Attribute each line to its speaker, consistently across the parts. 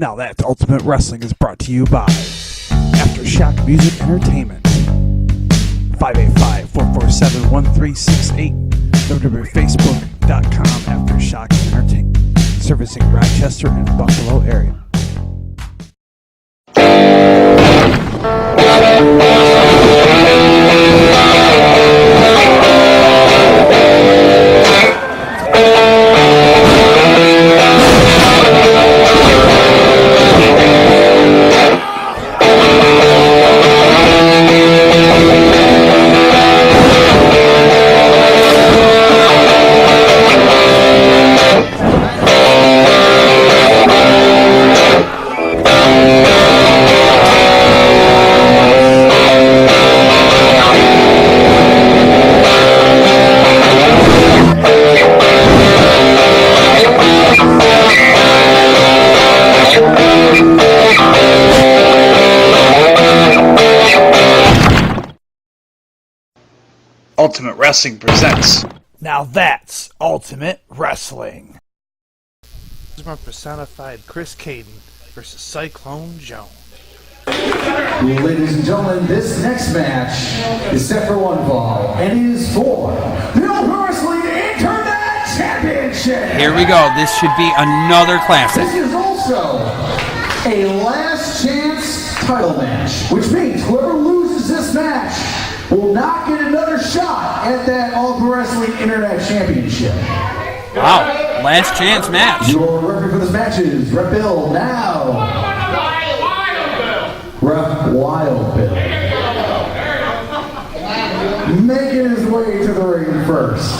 Speaker 1: Now that Ultimate Wrestling is brought to you by Aftershock Music Entertainment. 585-447-1368. www.facebook.com Aftershock Entertainment. Servicing Rochester and Buffalo area.
Speaker 2: Ultimate Wrestling presents.
Speaker 1: Now that's Ultimate Wrestling.
Speaker 3: This is my personified Chris Caden versus Cyclone Jones.
Speaker 4: Ladies and gentlemen, this next match is set for one fall, and it is for the Ultimate Wrestling Internet Championship.
Speaker 5: Here we go. This should be another classic.
Speaker 4: This is also a last chance title match, which means whoever loses this match will not get another shot at that Ultimate Wrestling Internet Championship.
Speaker 5: Wow, last chance match.
Speaker 4: Your referee for this match is Rep Bill now. Rep Wild Bill. Making his way to the ring first.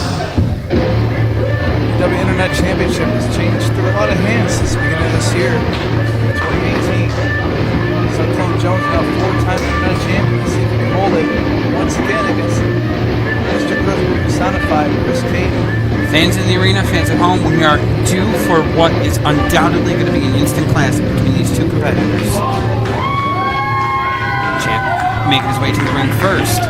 Speaker 3: The Internet Championship has changed through a lot of hands since the beginning of this year, 2018. Cyclone Jones now 4-time Internet champion. See if he can hold it once again against Mr. Chris personified Chris Caden.
Speaker 5: Fans in the arena, fans at home, we are due for what is undoubtedly going to be an instant classic between these two competitors. Champ making his way to the ring first.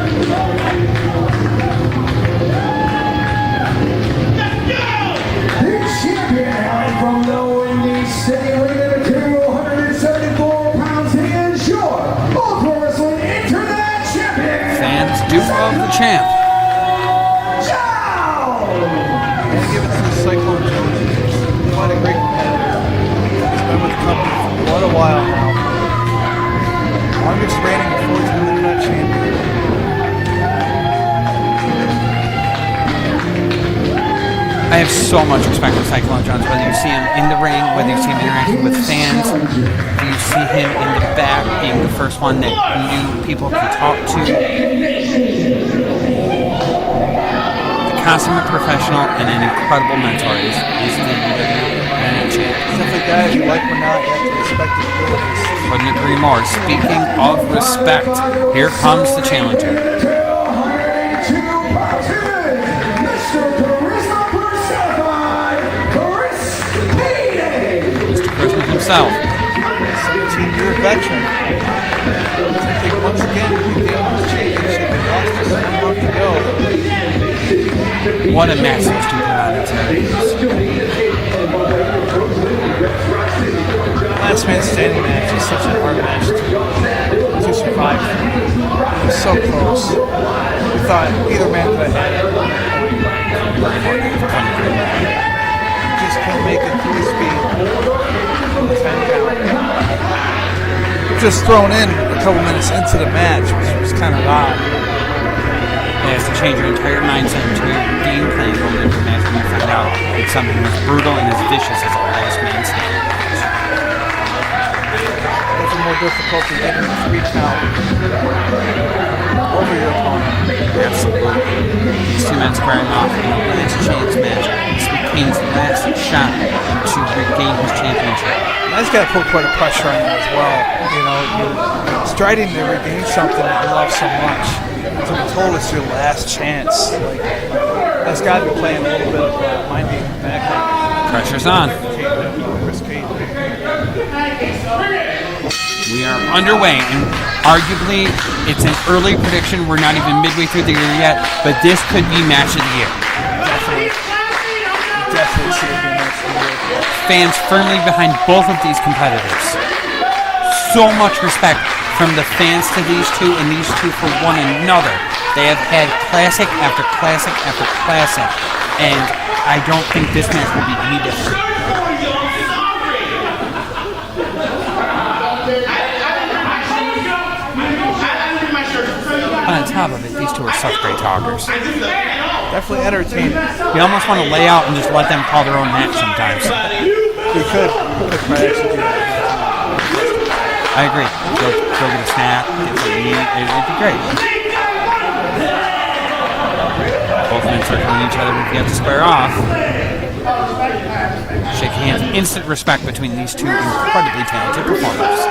Speaker 4: The champion hailing from the Windy City, weighing 274 pounds, he is your Ultimate Wrestling Internet Champion.
Speaker 5: Fans do love the champ.
Speaker 3: And give it to Cyclone Jones. He's quite a great competitor. He's been with the company for quite a while now. Longest reigning 4-time Internet champion.
Speaker 5: I have so much respect for Cyclone Jones, whether you see him in the ring, whether you see him interacting with fans, whether you see him in the back being the first one that new people can talk to. The consummate professional and an incredible mentor is the Internet champ.
Speaker 3: He's definitely a guy you like or not, you have to respect his abilities.
Speaker 5: Couldn't agree more. Speaking of respect, here comes the challenger.
Speaker 4: 202 pounds, Mr. Charisma personified, Chris Caden.
Speaker 5: Mr. Christmas himself.
Speaker 3: 17-year veteran. I think once again he gained the championship and lost just 1 month ago.
Speaker 5: What a match those two put on tonight.
Speaker 3: Last man standing match is such a hard match to survive. It was so close. We thought either man could have had it. Just couldn't make it through the speed. 10 count. Just thrown in a couple minutes into the match, which was kind of odd.
Speaker 5: It has to change your entire mindset and your game plan going into the match when you find out it's something as brutal and as vicious as a last man standing match.
Speaker 3: It's more difficult to get in a 3 count over your opponent.
Speaker 5: Absolutely. These two men squaring off in a last chance match. This became his last shot to regain his championship.
Speaker 3: That's got to put quite a pressure on you as well. You know, you're striding to regain something that you love so much. To be told it's your last chance, like, that's got to be playing a little bit of mind game back.
Speaker 5: Pressure's on.
Speaker 3: Chris Caden.
Speaker 5: We are underway, and arguably it's an early prediction. We're not even midway through the year yet, but this could be match of the year.
Speaker 3: Definitely see it being match of the year.
Speaker 5: stands firmly behind both of these competitors. So much respect from the fans to these two and these two for one another. They have had classic after classic after classic, and I don't think this match will be any different. On top of it, these two are such great talkers.
Speaker 3: Definitely entertaining.
Speaker 5: You almost want to lay out and just let them call their own match sometimes.
Speaker 3: We could try to actually do that.
Speaker 5: I agree. Go get a snack, get something to eat. It'd be great. Both men circling each other if you have to square off. Shake hands. Instant respect between these two incredibly talented performers.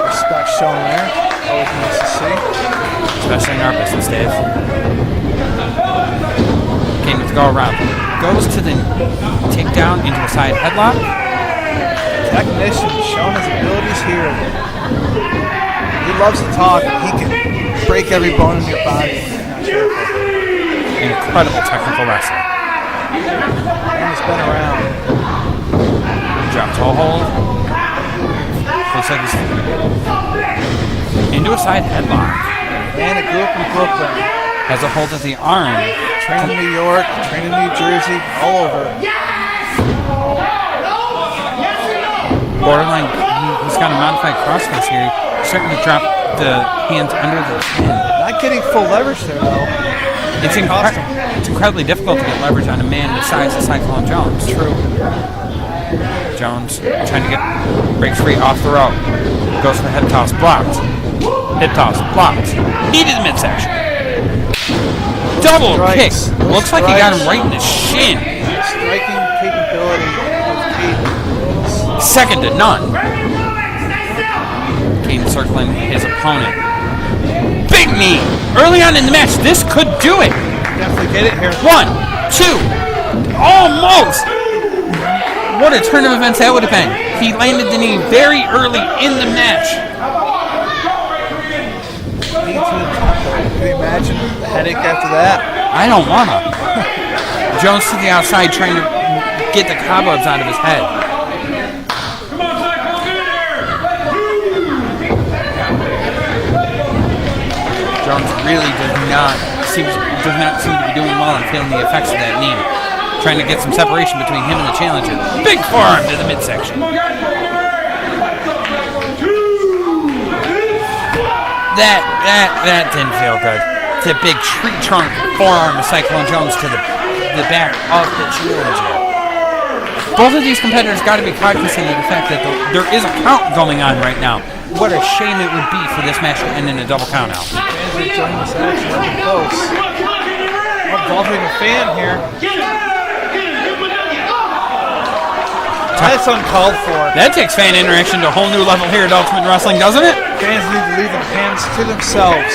Speaker 3: Respect shown there. Always nice to see.
Speaker 5: Especially in our business, Dave. Came to go around. Goes to the takedown into a side headlock.
Speaker 3: Technician showing his abilities here. He loves to talk. He can break every bone in your body.
Speaker 5: Incredible technical wrestling.
Speaker 3: He's been around.
Speaker 5: Drop toe hold. Looks like he's into a side headlock.
Speaker 3: Man that grew up in Brooklyn.
Speaker 5: Has a hold of the arm.
Speaker 3: Trained in New York, trained in New Jersey, all over.
Speaker 5: Borderline, he's got a modified crossface here. He's starting to drop the hands under the chin.
Speaker 3: Not getting full leverage there, though.
Speaker 5: It's incredibly difficult to get leverage on a man the size of Cyclone Jones.
Speaker 3: True.
Speaker 5: Jones trying to breaks free off the rope. Goes for the head toss, blocked. Hip toss, blocked. Knee to the midsection. Double kick. Looks like he got him right in the shin.
Speaker 3: Striking capability of Kane.
Speaker 5: Second to none. Kane circling his opponent. Big knee. Early on in the match, this could do it.
Speaker 3: Definitely get it here.
Speaker 5: 1, 2. Almost. What a turn of events that would have been. He landed the knee very early in the match.
Speaker 3: Can you imagine the headache after that?
Speaker 5: I don't wanna. Jones to the outside trying to get the cobwebs out of his head. Jones really does not seem to be doing well and feeling the effects of that knee. Trying to get some separation between him and the challenger. Big forearm to the midsection. That didn't feel good. The big tree trunk forearm of Cyclone Jones to the back of the challenger. Both of these competitors got to be cognizant of the fact that there is a count going on right now. What a shame it would be for this match to end in a double count out.
Speaker 3: Fans are enjoying this action up close. Involving a fan here. That's uncalled for.
Speaker 5: That takes fan interaction to a whole new level here at Ultimate Wrestling, doesn't it?
Speaker 3: Fans need to leave their hands to themselves.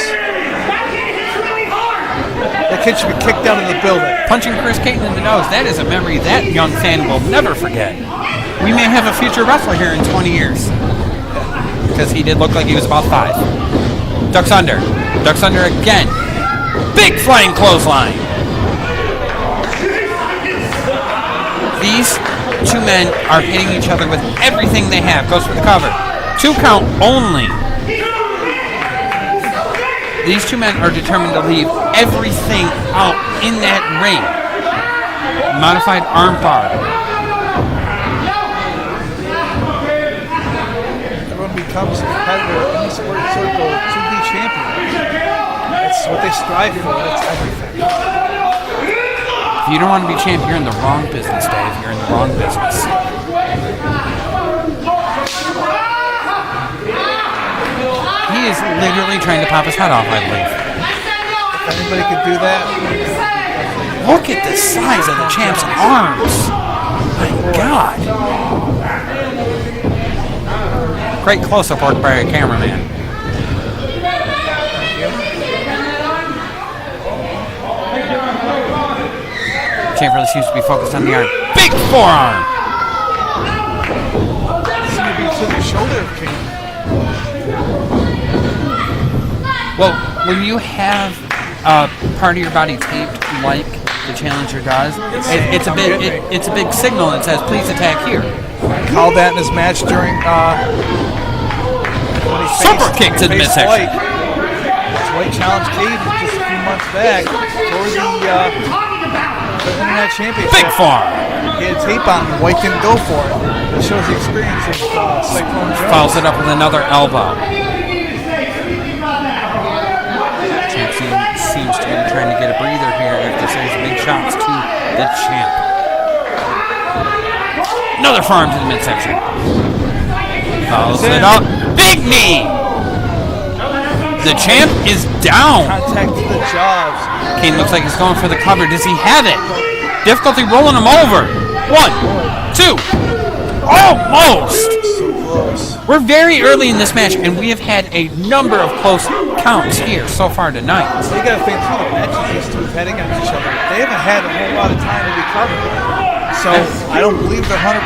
Speaker 3: That kid should be kicked out of the building.
Speaker 5: Punching Chris Caton in the nose, that is a memory that young fan will never forget. We may have a future wrestler here in 20 years. Because he did look like he was about 5. Ducks under. Ducks under again. Big flying clothesline. These two men are hitting each other with everything they have. Goes for the cover. 2 count only. These two men are determined to leave everything out in that ring. Modified arm bar.
Speaker 3: Everyone becomes a competitor in the sport circle to be champion. That's what they strive for. That's everything.
Speaker 5: If you don't want to be champ, you're in the wrong business, Dave. You're in the wrong business. He is literally trying to pop his head off, I believe.
Speaker 3: If anybody could do that.
Speaker 5: Look at the size of the champ's arms. My God. Great close-up work by a cameraman. Champ really seems to be focused on the arm. Big forearm!
Speaker 3: Seems to be to the shoulder of King.
Speaker 5: Well, when you have a part of your body taped like the challenger does. It's a big signal that says, please attack here.
Speaker 3: Called that in his match during
Speaker 5: Super kick to the midsection.
Speaker 3: White challenged Cade just a few months back for the Internet Championship.
Speaker 5: Big farm.
Speaker 3: He had tape on him. White didn't go for it. It shows the experience of Cyclone Jones.
Speaker 5: Follows it up with another elbow. Champ seems to be trying to get a breather here after those big shots to the champ. Another farm to the midsection. Follows it up. Big knee. The champ is down.
Speaker 3: Contact to the jaws.
Speaker 5: Kane looks like he's going for the cover. Does he have it? Difficulty rolling him over. 1, 2. Almost.
Speaker 3: So close.
Speaker 5: We're very early in this match, and we have had a number of close counts here so far tonight.
Speaker 3: So you got to think through the matches these two have had against each other. They haven't had a whole lot of time to recover. So I don't believe they're 100%.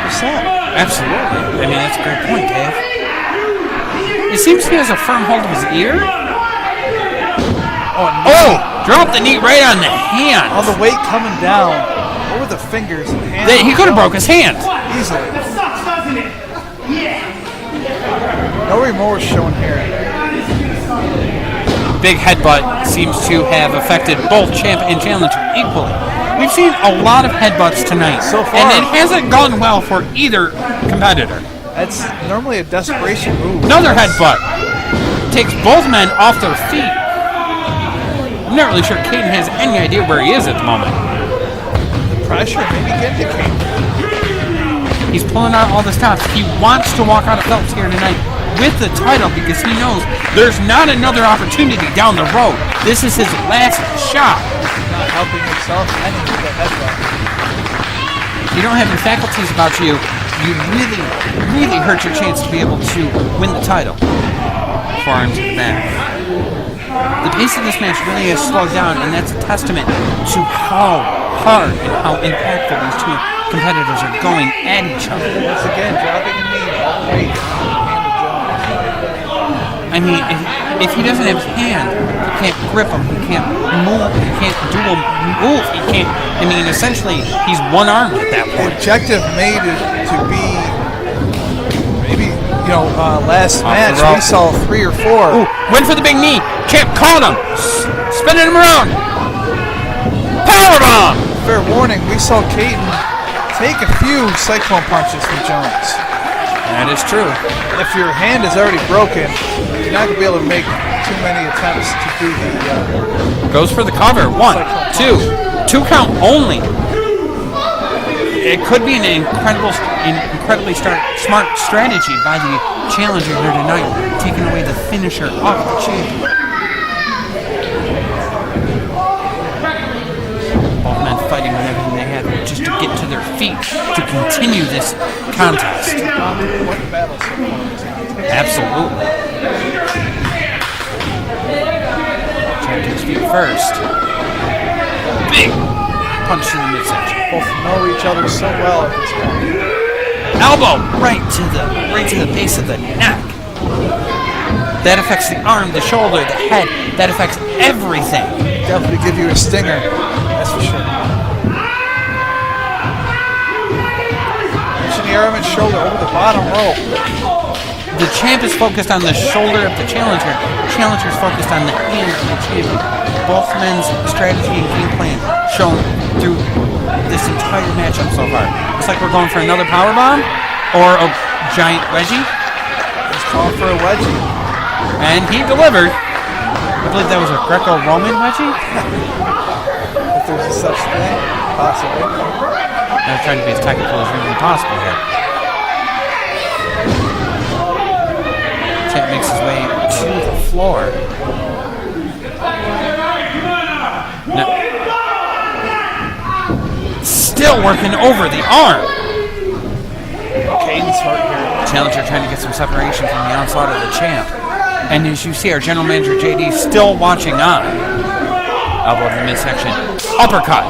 Speaker 5: Absolutely. I mean, that's a great point, Dave. It seems he has a firm hold of his ear. Oh, dropped the knee right on the hand.
Speaker 3: All the weight coming down over the fingers and hands.
Speaker 5: He could have broke his hand.
Speaker 3: Easily. No remorse shown here.
Speaker 5: Big headbutt seems to have affected both champ and challenger equally. We've seen a lot of headbutts tonight,
Speaker 3: so far,
Speaker 5: and it hasn't gone well for either competitor.
Speaker 3: That's normally a desperation move.
Speaker 5: Another headbutt takes both men off their feet. I'm not really sure Caden has any idea where he is at the moment.
Speaker 3: The pressure maybe getting to Caden.
Speaker 5: He's pulling out all the stops. He wants to walk out of Phelps here tonight with the title because he knows there's not another opportunity down the road. This is his last shot.
Speaker 3: Not helping himself any with the headbutt.
Speaker 5: If you don't have any faculties about you, you really, really hurt your chance to be able to win the title. Forearm to the back. The pace of this match really has slowed down, and that's a testament to how hard and how impactful these two competitors are going at each other.
Speaker 3: Once again, dropping a knee all the way to
Speaker 5: I mean, if he doesn't have his hand, he can't grip him, he can't move, he can't do a move, he can't, I mean, essentially, he's one-armed at that
Speaker 3: The
Speaker 5: point.
Speaker 3: objective made it to be maybe, last match we saw 3 or 4.
Speaker 5: Ooh, went for the big knee. Champ caught him. Spinning him around. Powerbomb.
Speaker 3: Fair warning, we saw Caden take a few cyclone punches from Jones.
Speaker 5: That is true.
Speaker 3: If your hand is already broken, you're not going to be able to make too many attempts to do the...
Speaker 5: Goes for the cover. 1, 2. 2 count only. It could be an incredibly smart strategy by the challenger here tonight, taking away the finisher off the champion. Both men fighting with everything they had just to get to their feet to continue this contest. Absolutely. Champ takes feet first. Big punch to the midsection.
Speaker 3: Both know each other so well at this point.
Speaker 5: Elbow right to the base of the neck. That affects the arm, the shoulder, the head. That affects everything.
Speaker 3: Definitely give you a stinger, that's for sure. Pushing the arm and shoulder over the bottom rope.
Speaker 5: The champ is focused on the shoulder of the challenger. The challenger is focused on the hand of the champion. Both men's strategy and game plan shown through this entire matchup so far. Looks like we're going for another powerbomb or a giant wedgie.
Speaker 3: He's calling for a wedgie.
Speaker 5: And he delivered. I believe that was a Greco-Roman wedgie.
Speaker 3: If there's a such thing, possibly.
Speaker 5: I'm trying to be as technical as humanly possible here. Champ makes his way to the floor. Now, still working over the arm.
Speaker 3: Caden's hurt here.
Speaker 5: Challenger trying to get some separation from the onslaught of the champ. And as you see, our general manager, JD, still watching on. Elbow to the midsection. Uppercut.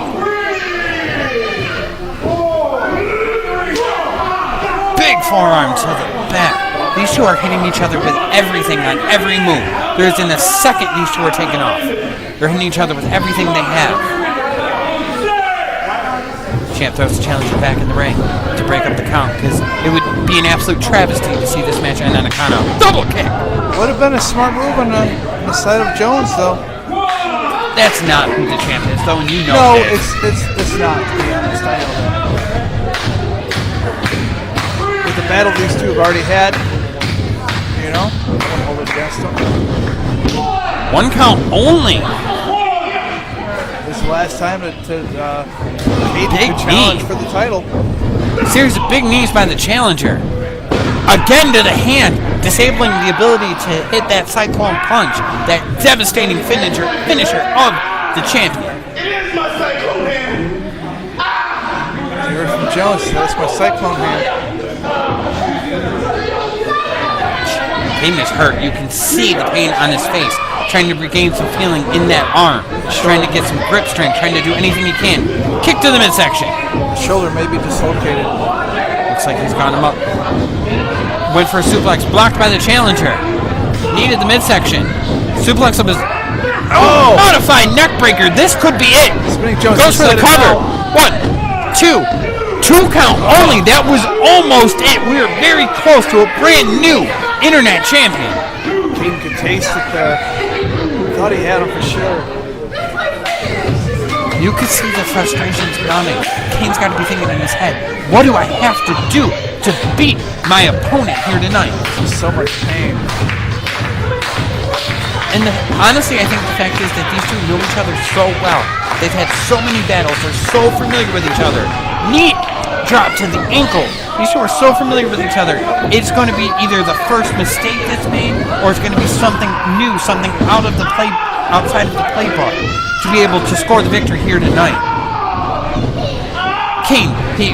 Speaker 5: Big forearm to the back. These two are hitting each other with everything on every move. There's in a second these two are taking off. They're hitting each other with everything they have. Champ throws the challenger back in the ring to break up the count because it would be an absolute travesty to see this match end on a count out. Double kick!
Speaker 3: Would have been a smart move on the side of Jones, though.
Speaker 5: That's not who the champ is, though, and you know
Speaker 3: No,
Speaker 5: that.
Speaker 3: it's not, to be honest. I know that. With the battle these two have already had, you know, I won't hold it against them.
Speaker 5: One count only.
Speaker 3: This is the last time to Cade
Speaker 5: Big
Speaker 3: could challenge
Speaker 5: knee.
Speaker 3: for the title.
Speaker 5: Series of big knees by the challenger. Again to the hand, disabling the ability to hit that cyclone punch, that devastating finisher of the champion.
Speaker 3: You heard from Jones, that's my cyclone hand.
Speaker 5: Kane is hurt. You can see the pain on his face, trying to regain some feeling in that arm, trying to get some grip strength, trying to do anything he can. Kick to the midsection.
Speaker 3: Shoulder may be dislocated.
Speaker 5: Looks like he's got him up. Went for a suplex, blocked by the challenger. Needed the midsection. Suplex of his... Oh! Modified neck breaker. This could be it.
Speaker 3: Spinning Jones
Speaker 5: Goes for the
Speaker 3: decided
Speaker 5: cover.
Speaker 3: no.
Speaker 5: 1, 2. 2 count only. That was almost it. We are very close to a brand new internet champion.
Speaker 3: Cade could taste it there. Thought he had him for sure.
Speaker 5: You could see the frustrations mounting. Kane's got to be thinking in his head, what do I have to do to beat my opponent here tonight?
Speaker 3: So much pain.
Speaker 5: And honestly, I think the fact is that these two know each other so well. They've had so many battles. They're so familiar with each other. Neat drop to the ankle. These two are so familiar with each other. It's going to be either the first mistake that's made, or it's going to be something new, something outside of the playbook to be able to score the victory here tonight. Kane, he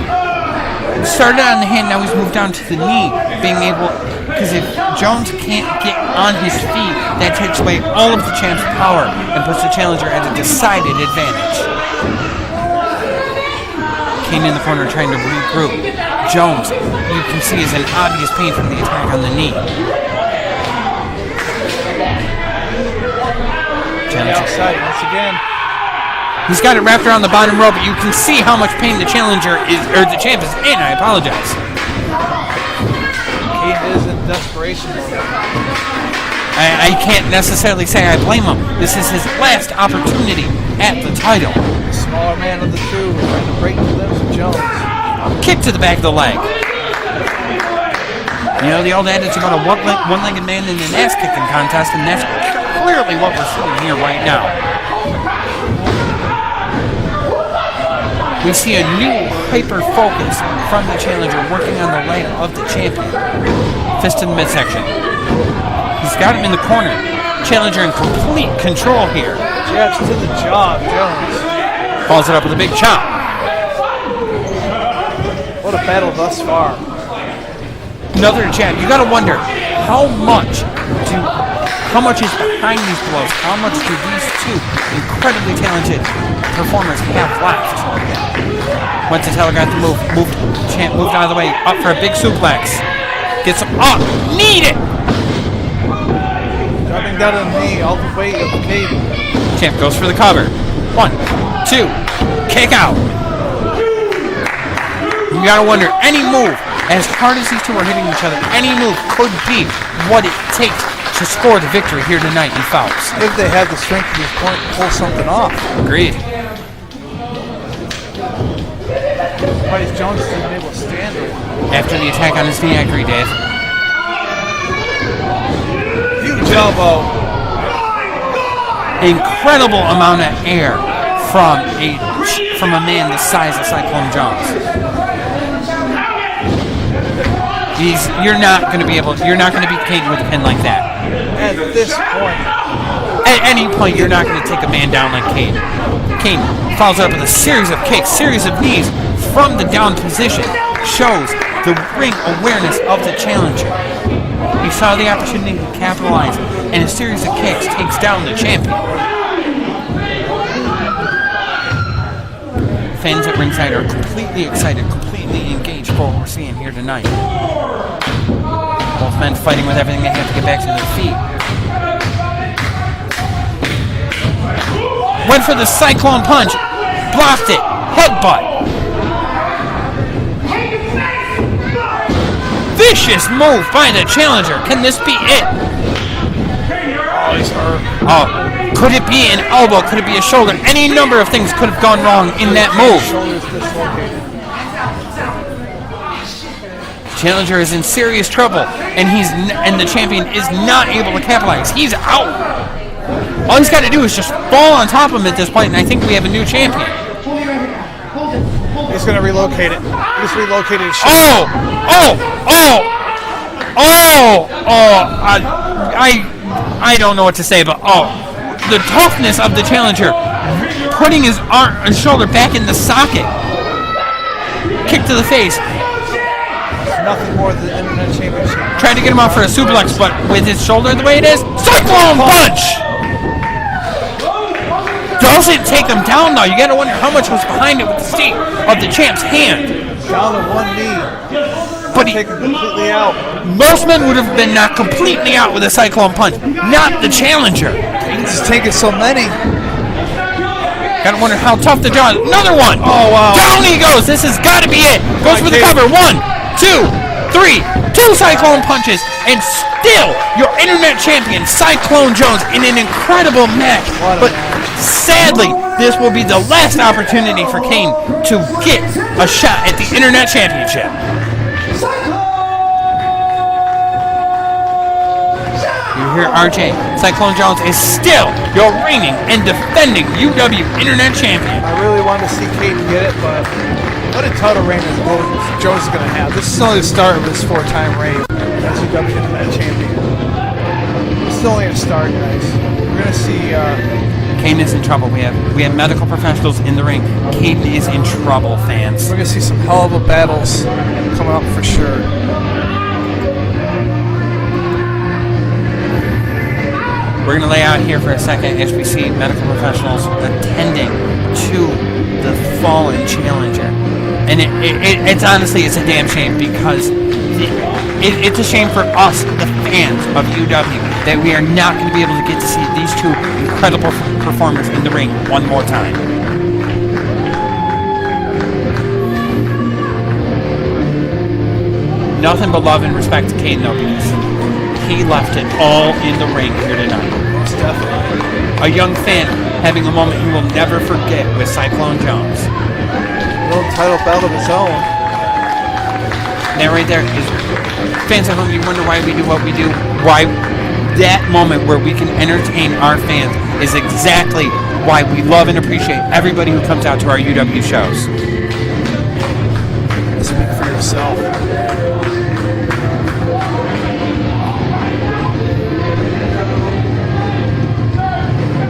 Speaker 5: started on the hand, now he's moved down to the knee, being able, because if Jones can't get on his feet, that takes away all of the champ's power and puts the challenger at a decided advantage. Kane in the corner trying to regroup. Jones, you can see, is in obvious pain from the attack on the knee.
Speaker 3: Outside once again.
Speaker 5: He's got it wrapped around the bottom rope, but you can see how much pain the challenger is, or the champ is in. I apologize.
Speaker 3: Cade is in desperation.
Speaker 5: I can't necessarily say I blame him. This is his last opportunity at the title.
Speaker 3: The smaller man of the two trying to break the limbs of Jones.
Speaker 5: Kick to the back of the leg. You know the old adage about a one-legged man in an ass-kicking contest, and that's clearly what we're seeing here right now. We see a new hyper-focus from the challenger working on the leg of the champion. Fist in the midsection. He's got him in the corner. Challenger in complete control here.
Speaker 3: Jabs to the jaw of Jones.
Speaker 5: Follows it up with a big chop.
Speaker 3: What a battle thus far.
Speaker 5: Another jab. You gotta wonder how much is behind these blows? How much do these two incredibly talented performers have left? Went to telegraph the move. Champ moved out of the way. Up for a big suplex. Gets him up. Need it!
Speaker 3: Dropping down on the knee, all the weight of Cade.
Speaker 5: Champ goes for the cover. 1, 2, kick out. You gotta wonder, any move, as hard as these two are hitting each other, any move could be what it takes to score the victory here tonight in Phelps.
Speaker 3: If they have the strength to this point to pull something off.
Speaker 5: Agreed.
Speaker 3: Why is Jones still able to stand it?
Speaker 5: After the attack on his knee, I agree, Dave.
Speaker 3: Huge elbow.
Speaker 5: Incredible amount of air from a man the size of Cyclone Jones. You're not going to beat Cade with a pin like that.
Speaker 3: At this point.
Speaker 5: At any point, you're not going to take a man down like Cade. Cade follows up with a series of kicks, series of knees from the down position. Shows the ring awareness of the challenger. He saw the opportunity to capitalize, and a series of kicks takes down the champion. Fans at ringside are completely excited, completely engaged for what we're seeing here tonight. Both men fighting with everything they have to get back to their feet. Went for the cyclone punch. Blocked it. Headbutt. vicious move by the challenger. Can this be it? Oh, could it be an elbow? Could it be a shoulder? Any number of things could have gone wrong in that move. Challenger is in serious trouble, and the champion is not able to capitalize. He's out. All he's got to do is just fall on top of him at this point, and I think we have a new champion.
Speaker 3: He's going to relocate it. He's relocated his
Speaker 5: I don't know what to say, but the toughness of the challenger, putting his shoulder back in the socket, kick to the face.
Speaker 3: Nothing more than the Internet Championship.
Speaker 5: Tried to get him out for a suplex, but with his shoulder the way it is, Cyclone Punch! Doesn't take him down though. You gotta wonder how much was behind it with the state of the champ's hand.
Speaker 3: Down to one knee.
Speaker 5: But
Speaker 3: take him completely out.
Speaker 5: Most men would have been knocked completely out with a Cyclone Punch, not the challenger.
Speaker 3: He's just taking so many.
Speaker 5: Gotta wonder how tough the jaw is. Another one!
Speaker 3: Oh, wow.
Speaker 5: Down he goes! This has gotta be it! Goes for the cover. 1, 2, 3, 2 Cyclone Punches, and still your internet champion, Cyclone Jones, in an incredible match. But sadly, this will be the last opportunity for Kane to get a shot at the internet championship. You hear RJ, Cyclone Jones is still your reigning and defending UW Internet Champion.
Speaker 3: I really wanted to see Kane get it, but what a title reign is Jones is going to have. This is only the start of his 4-time reign as UW Internet Champion. It's still only a start, guys. We're going to see...
Speaker 5: Kane is in trouble. We have medical professionals in the ring. Kane is in trouble, fans.
Speaker 3: We're going to see some hell of a battles coming up for sure.
Speaker 5: We're going to lay out here for a second as we see medical professionals attending to the fallen challenger. And it's honestly, it's a damn shame because it's a shame for us, the fans of UW, that we are not going to be able to get to see these two incredible performers in the ring one more time. Nothing but love and respect to Kane, though, because he left it all in the ring here tonight.
Speaker 3: Most definitely.
Speaker 5: A young fan having a moment he will never forget with Cyclone Jones.
Speaker 3: A little title belt of his own.
Speaker 5: That right there is fans at home. You wonder why we do what we do. Why that moment where we can entertain our fans is exactly why we love and appreciate everybody who comes out to our UW shows.
Speaker 3: Speak for yourself.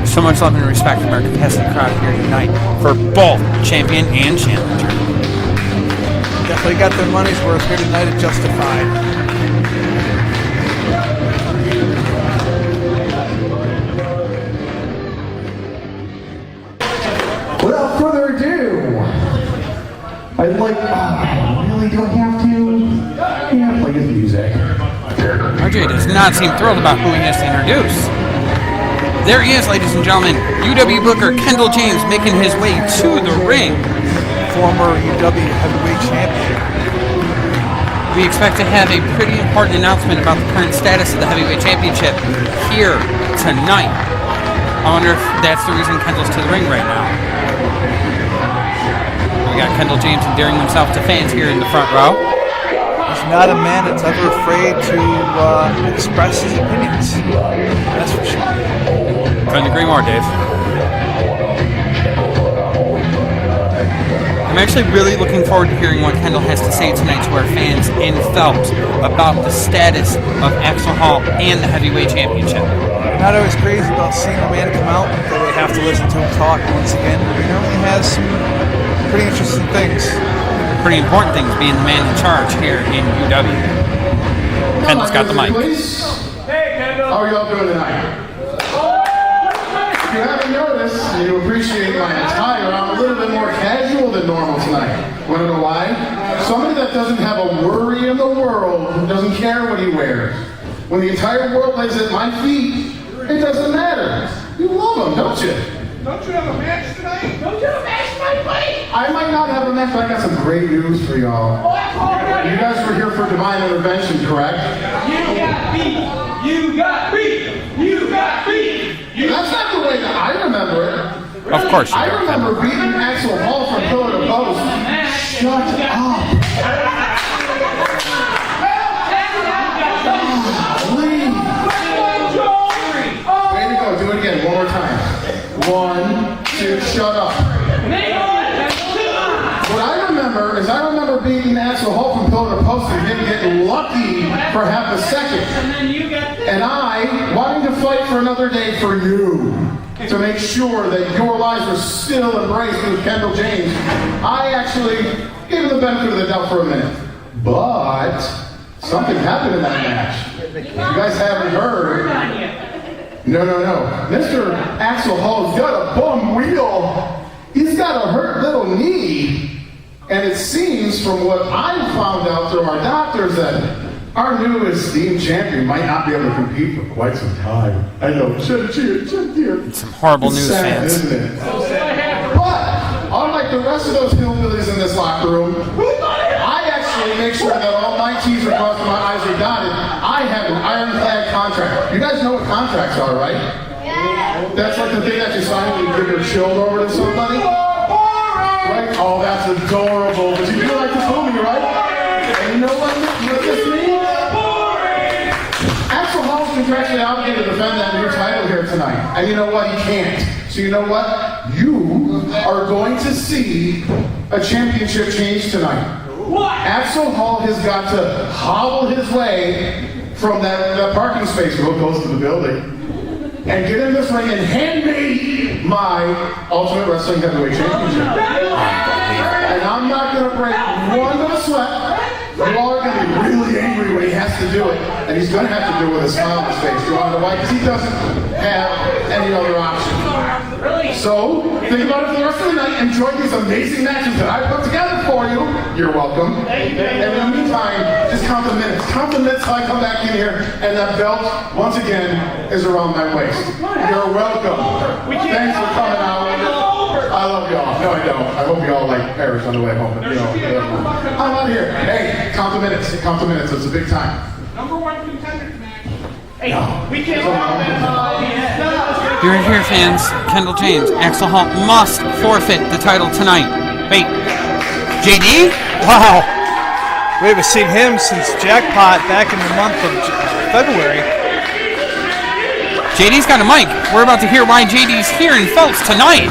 Speaker 5: So much love and respect from our competitive crowd here tonight for both champion and challenger.
Speaker 3: Definitely got their money's worth here tonight at Justified.
Speaker 4: Without further ado, I'd like. Really, do I have to? Yeah, play his music.
Speaker 5: RJ does not seem thrilled about who he has to introduce. There he is, ladies and gentlemen. UW Booker Kendall James making his way to the ring.
Speaker 3: Former UW heavyweight champion.
Speaker 5: We expect to have a pretty important announcement about the current status of the heavyweight championship here tonight. I wonder if that's the reason Kendall's to the ring right now. We got Kendall James endearing himself to fans here in the front row.
Speaker 3: He's not a man that's ever afraid to express his opinions. That's for sure.
Speaker 5: Couldn't agree more, Dave. I'm actually really looking forward to hearing what Kendall has to say tonight to our fans in Phelps about the status of Axel Hall and the heavyweight championship.
Speaker 3: Not always crazy about seeing a man come out that they have to listen to him talk once again. He normally has some pretty interesting things.
Speaker 5: Pretty important things, being the man in charge here in UW. Kendall's got the mic.
Speaker 6: Hey, Kendall. How are y'all doing tonight? If you haven't noticed, and you appreciate my attire, I'm a little bit more casual than normal tonight. Want to know why? Somebody that doesn't have a worry in the world, who doesn't care what he wears. When the entire world lays at my feet, it doesn't matter. You love them, don't you?
Speaker 7: Don't you have a match tonight? Don't you have a match tonight, buddy?
Speaker 6: I might not have a match, but I got some great news for y'all. You guys were here for divine intervention, correct?
Speaker 7: You got beat. You got beat. You got beat.
Speaker 6: That's not the way that I remember it.
Speaker 5: Of course you
Speaker 6: I
Speaker 5: don't.
Speaker 6: remember beating Axel Hall from pillar to post. Shut up. Way to go. Do it again. One more time. 1, 2, shut up. What I remember is I remember beating Axel Hall from pillar to post and him getting lucky for half a second. And I wanting to fight for another day for you to make sure that your lives were still embraced with Kendall James. I actually gave him the benefit of the doubt for a minute. But something happened in that match. You guys haven't heard. No. Mr. Axel Hall's got a bum wheel. He's got a hurt little knee. And it seems from what I found out through our doctors that our new esteemed champion might not be able to compete for quite some time. I know.
Speaker 5: It's some horrible news,
Speaker 6: sad,
Speaker 5: fans.
Speaker 6: isn't it? But unlike the rest of those hillbillies in this locker room, I actually make sure that all my T's are crossed and my I's are dotted. I have an ironclad contract. You guys know what contracts are, right? Yeah. That's like the thing that you sign when you give your child over to somebody. Right? Oh, that's adorable. But you do like the movie, right? And you know what this means? Axel Hall's contractually obligated to defend that new title here tonight. And you know what? He can't. So you know what? You are going to see a championship change tonight. Axel Hall has got to hobble his way from that parking space real close to the building and get in this ring and hand me my Ultimate Wrestling Heavyweight Championship. And I'm not going to break one little sweat. You all are going to be really angry when he has to do it. And he's going to have to do it with a smile on his face. You want to know why? Because he doesn't have any other option. So, think about it for the rest of the night. Enjoy these amazing matches that I put together for you. You're welcome. And in the meantime, just count the minutes. Count the minutes till I come back in here and that belt, once again, is around my waist. You're welcome. Thanks for coming out. I love y'all. No, I don't. I hope you all like perish on the way home. But, you know, I'm out here. Hey, count the minutes. Count the minutes. It's a big time.
Speaker 7: #1 contenders match. Hey, we can't stop that.
Speaker 5: You're here, fans. Kendall James. Axel Hall must forfeit the title tonight. Wait. JD?
Speaker 3: Wow. We haven't seen him since Jackpot back in the month of February.
Speaker 5: JD's got a mic. We're about to hear why JD's here in Phelps tonight.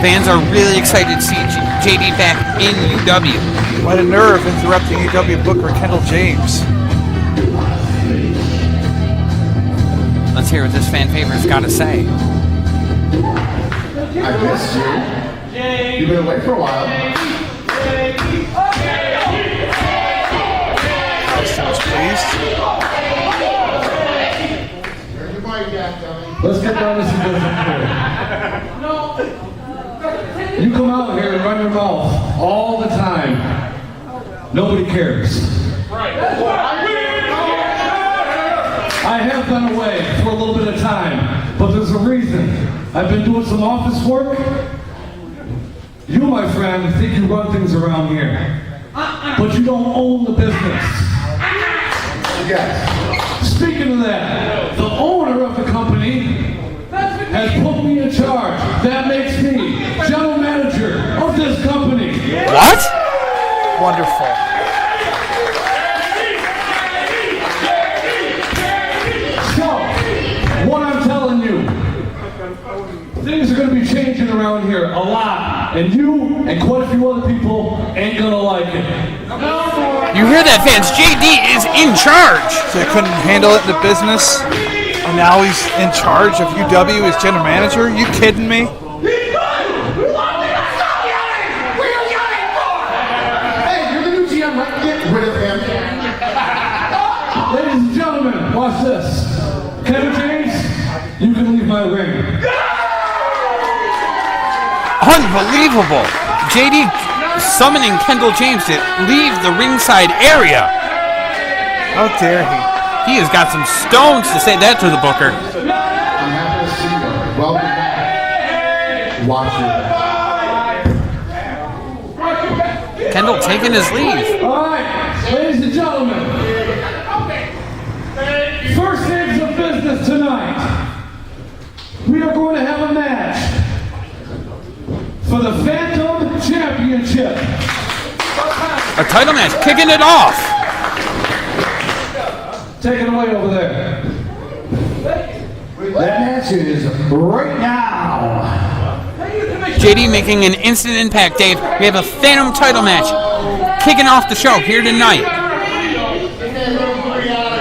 Speaker 5: Fans are really excited to see JD back in UW.
Speaker 3: What a nerve interrupting UW Booker Kendall James.
Speaker 5: Let's hear what this fan favorite's got to say.
Speaker 6: I missed you. You've been away for a while.
Speaker 3: Austin is pleased.
Speaker 4: Let's get down to some business here. You come out here and run your mouth all the time. Nobody cares. I have been away for a little bit of time, but there's a reason. I've been doing some office work. You, my friend, think you run things around here, but you don't own the business.
Speaker 6: Yes.
Speaker 4: Speaking of that, the owner of the company has put me in charge. That makes me general manager of this company.
Speaker 5: What?
Speaker 3: Wonderful.
Speaker 4: So, what I'm telling you, things are going to be changing around here a lot, and you and quite a few other people ain't going to like it.
Speaker 5: You hear that, fans? JD is in charge.
Speaker 3: So he couldn't handle it in the business, and now he's in charge of UW as general manager? You kidding me?
Speaker 6: Hey, you're the new GM, right? Get rid of him.
Speaker 4: Ladies and gentlemen, watch this. Kevin James, you can leave my ring.
Speaker 5: Unbelievable. JD summoning Kendall James to leave the ringside area.
Speaker 3: How dare he?
Speaker 5: He has got some stones to say that to the booker.
Speaker 6: I'm happy to see you. Welcome back. Watch your
Speaker 5: Kendall taking his leave.
Speaker 4: All right, ladies and gentlemen. First things of business tonight. We are going to have a match for the Phantom Championship.
Speaker 5: A title match, kicking it off.
Speaker 4: Take it away over there. That match is right now.
Speaker 5: JD making an instant impact, Dave. We have a Phantom title match kicking off the show here tonight.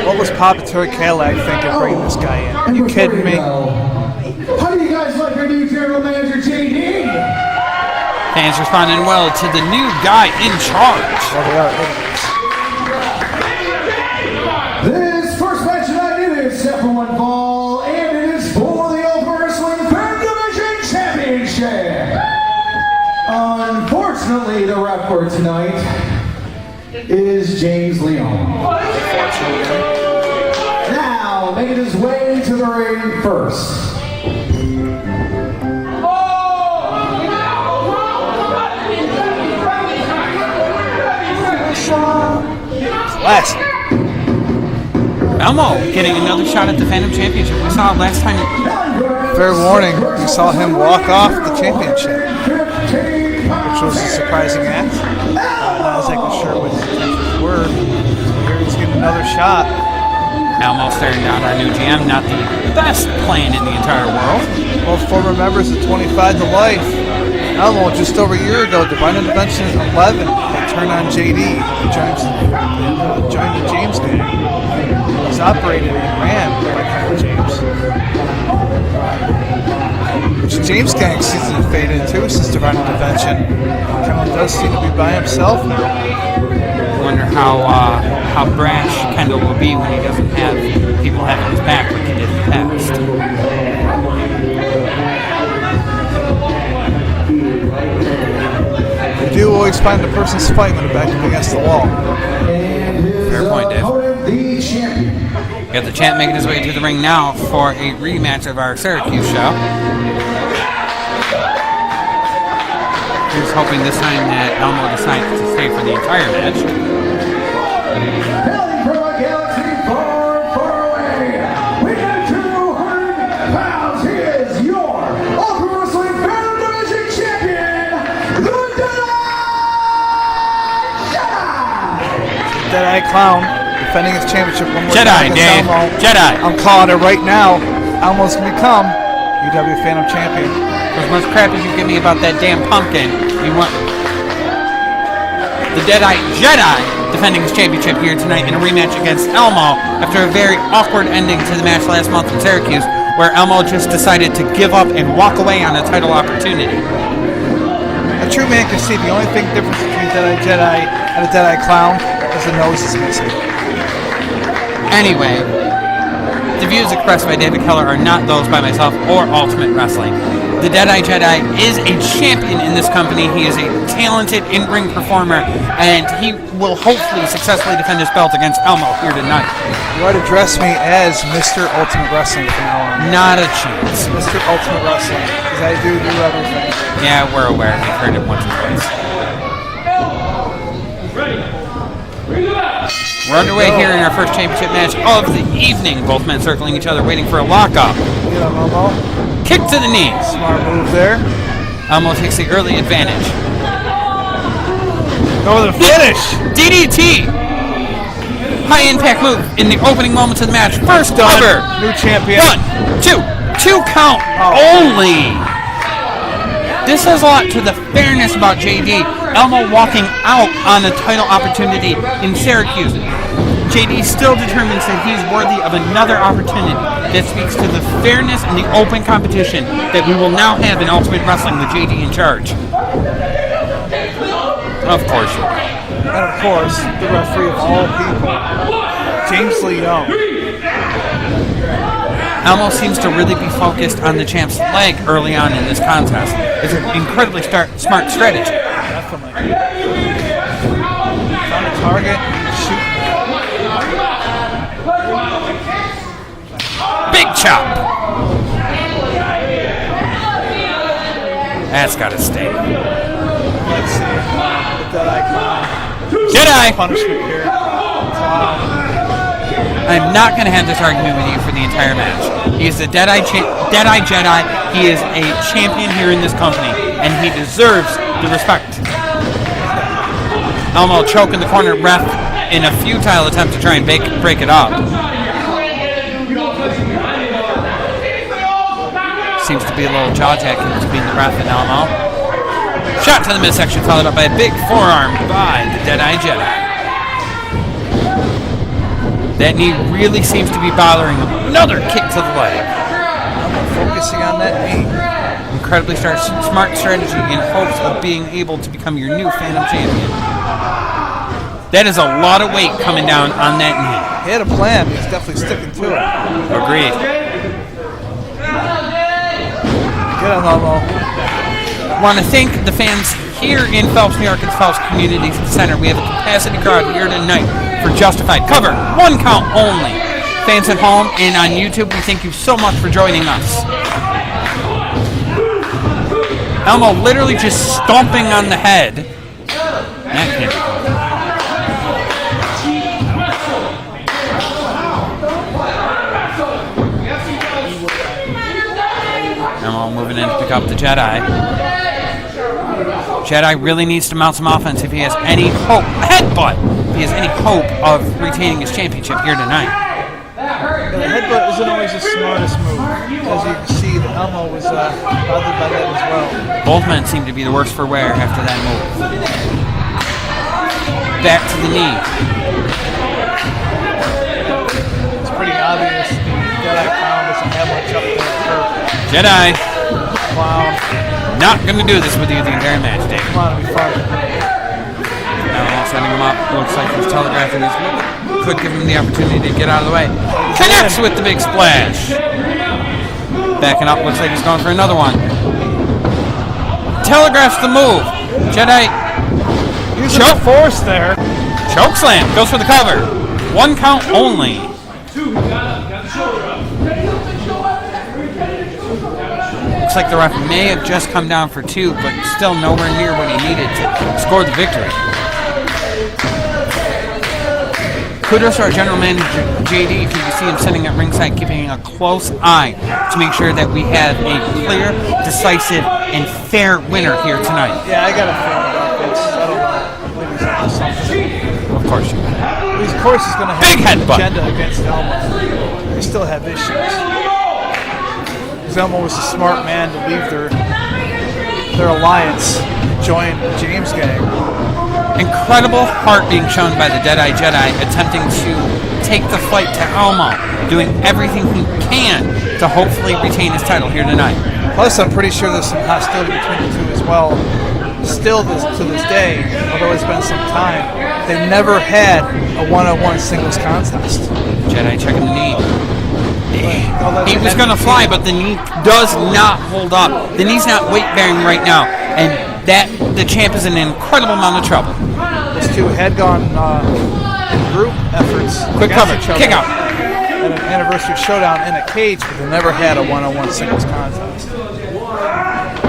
Speaker 3: What was Papa Toy Cadillac thinking bringing this guy in? Are you kidding me?
Speaker 4: How do you guys like our new general manager, JD?
Speaker 5: Fans responding well to the new guy in charge.
Speaker 3: Well, they are idiots.
Speaker 4: This first match tonight is set for one fall, and it is for the All Pro Wrestling Third Division Championship. Unfortunately, the ref for tonight is James Leon. Now, making his way to the ring first.
Speaker 3: Last.
Speaker 5: Elmo getting another shot at the Phantom Championship. We saw it last time.
Speaker 3: Fair warning, we saw him walk off the championship, which was a surprising act. Not exactly sure what his intentions were. So here he's getting another shot.
Speaker 5: Elmo staring down our new GM, not the best plan in the entire world.
Speaker 3: Both former members of 25 to Life. Elmo, just over a year ago, Divine Intervention 11, they turned on JD. He joined the James gang. He's operated and ran by Kyle James. Which James gang seems to have faded too since Divine Intervention. Kyle does seem to be by himself now.
Speaker 5: I wonder how brash Kendall will be when he doesn't have people having his back like he did in the past.
Speaker 3: You do always find the person's fight when they're back up against the wall.
Speaker 5: Fair point, Dave.
Speaker 4: The champion.
Speaker 5: We got the champ making his way to the ring now for a rematch of our Syracuse show. Here's hoping this time that Elmo decides to stay for the entire match.
Speaker 4: Hailing from a galaxy far, far away, weighing 200 pounds, he is your All Pro Wrestling Third Division Champion, the
Speaker 3: Dead-Eye Clown defending his championship one more
Speaker 5: Jedi,
Speaker 3: time against
Speaker 5: Dave.
Speaker 3: Elmo.
Speaker 5: Jedi.
Speaker 3: I'm calling it right now. Elmo's going to become UW Phantom Champion.
Speaker 5: For as much crap as you give me about that damn pumpkin, you want the Deadeye Jedi defending his championship here tonight in a rematch against Elmo after a very awkward ending to the match last month in Syracuse, where Elmo just decided to give up and walk away on a title opportunity.
Speaker 3: A true man can see the only thing difference between Dead-Eye Jedi and a Dead-Eye Clown is the nose is missing.
Speaker 5: Anyway, the views expressed by David Keller are not those by myself or Ultimate Wrestling. The Dead-Eye Jedi is a champion in this company. He is a talented in-ring performer, and he will hopefully successfully defend his belt against Elmo here tonight.
Speaker 3: You ought to address me as Mr. Ultimate Wrestling from now on.
Speaker 5: Not a chance.
Speaker 3: Mr. Ultimate Wrestling, because I do everything.
Speaker 5: Yeah, we're aware. We've heard it once or twice. We're underway here in our first championship match of the evening. Both men circling each other, waiting for a lockup.
Speaker 3: Get up, Elmo.
Speaker 5: Kick to the knee.
Speaker 3: Smart move there.
Speaker 5: Elmo takes the early advantage.
Speaker 3: Go to the finish.
Speaker 5: DDT. High impact move in the opening moments of the match. First
Speaker 3: Done.
Speaker 5: cover.
Speaker 3: New champion.
Speaker 5: 1, 2. 2 count only. This says a lot to the fairness about JD. Elmo walking out on the title opportunity in Syracuse. JD still determines that he's worthy of another opportunity. That speaks to the fairness and the open competition that we will now have in Ultimate Wrestling with JD in charge. Of course you will.
Speaker 3: And of course, the referee of all people, James Leon.
Speaker 5: Elmo seems to really be focused on the champ's leg early on in this contest. It's an incredibly smart strategy.
Speaker 3: Definitely. Found a target, shoot.
Speaker 5: chop. That's got to stay.
Speaker 3: Let's see. With that icon.
Speaker 5: Jedi!
Speaker 3: Punishment here.
Speaker 5: I'm not going to have this argument with you for the entire match. He is the Deadeye Jedi. He is a champion here in this company, and he deserves the respect. Elmo choking the corner ref in a futile attempt to try and break it up. Seems to be a little jaw jacking between the ref and Elmo. Shot to the midsection, followed up by a big forearm by the Deadeye Jedi. That knee really seems to be bothering him. Another kick to the leg.
Speaker 3: Focusing on that knee.
Speaker 5: Incredibly smart strategy in hopes of being able to become your new Phantom Champion. That is a lot of weight coming down on that knee.
Speaker 3: He had a plan. He's definitely sticking to it.
Speaker 5: Agreed.
Speaker 3: Get on, Elmo.
Speaker 5: I want to thank the fans here in Phelps, New York, at the Phelps Community Center. We have a capacity crowd here tonight for Justified. Cover, 1 count only. Fans at home and on YouTube, we thank you so much for joining us. Elmo literally just stomping on the head. That can't be good. Elmo moving in to pick up the Jedi. Jedi really needs to mount some offense if he has any hope. Headbutt! If he has any hope of retaining his championship here tonight.
Speaker 3: Yeah, the headbutt isn't always the smartest move. As you can see, the Elmo was bothered by that as well.
Speaker 5: Both men seem to be the worse for wear after that move. Back to the knee.
Speaker 3: It's pretty obvious the Jedi Clown doesn't have much up there.
Speaker 5: Jedi!
Speaker 3: Clown.
Speaker 5: Not going to do this with you the entire match, Dave.
Speaker 3: Come on, it'll be fun.
Speaker 5: Now setting him up. Looks like he's telegraphing his move. Could give him the opportunity to get out of the way. Connects with the big splash. Backing up. Looks like he's going for another one. Telegraphs the move. Jedi.
Speaker 3: Using the force there.
Speaker 5: Choke slam. Goes for the cover. 1 count only. Looks like the ref may have just come down for 2, but still nowhere near what he needed to score the victory. Kudos to our general manager, JD, who you see him sitting at ringside, keeping a close eye to make sure that we have a clear, decisive, and fair winner here tonight.
Speaker 3: Yeah, I got a feeling about this. I don't know. I believe he's onto something.
Speaker 5: Of course you do.
Speaker 3: Of course he's going to have
Speaker 5: Big
Speaker 3: an
Speaker 5: headbutt.
Speaker 3: agenda against Elmo. They still have issues. Because Elmo was a smart man to leave their alliance and join the James gang.
Speaker 5: Incredible heart being shown by the Deadeye Jedi, attempting to take the fight to Elmo, doing everything he can to hopefully retain his title here tonight.
Speaker 3: Plus, I'm pretty sure there's some hostility between the two as well. Still, to this day, although it's been some time, they've never had a one-on-one singles contest.
Speaker 5: Jedi checking the knee. He was going to fly, but the knee does not hold up. The knee's not weight-bearing right now, and the champ is in an incredible amount of trouble.
Speaker 3: These two had gone in group efforts.
Speaker 5: Quick cover, kick out.
Speaker 3: At an anniversary showdown in a cage, but they never had a one-on-one singles contest.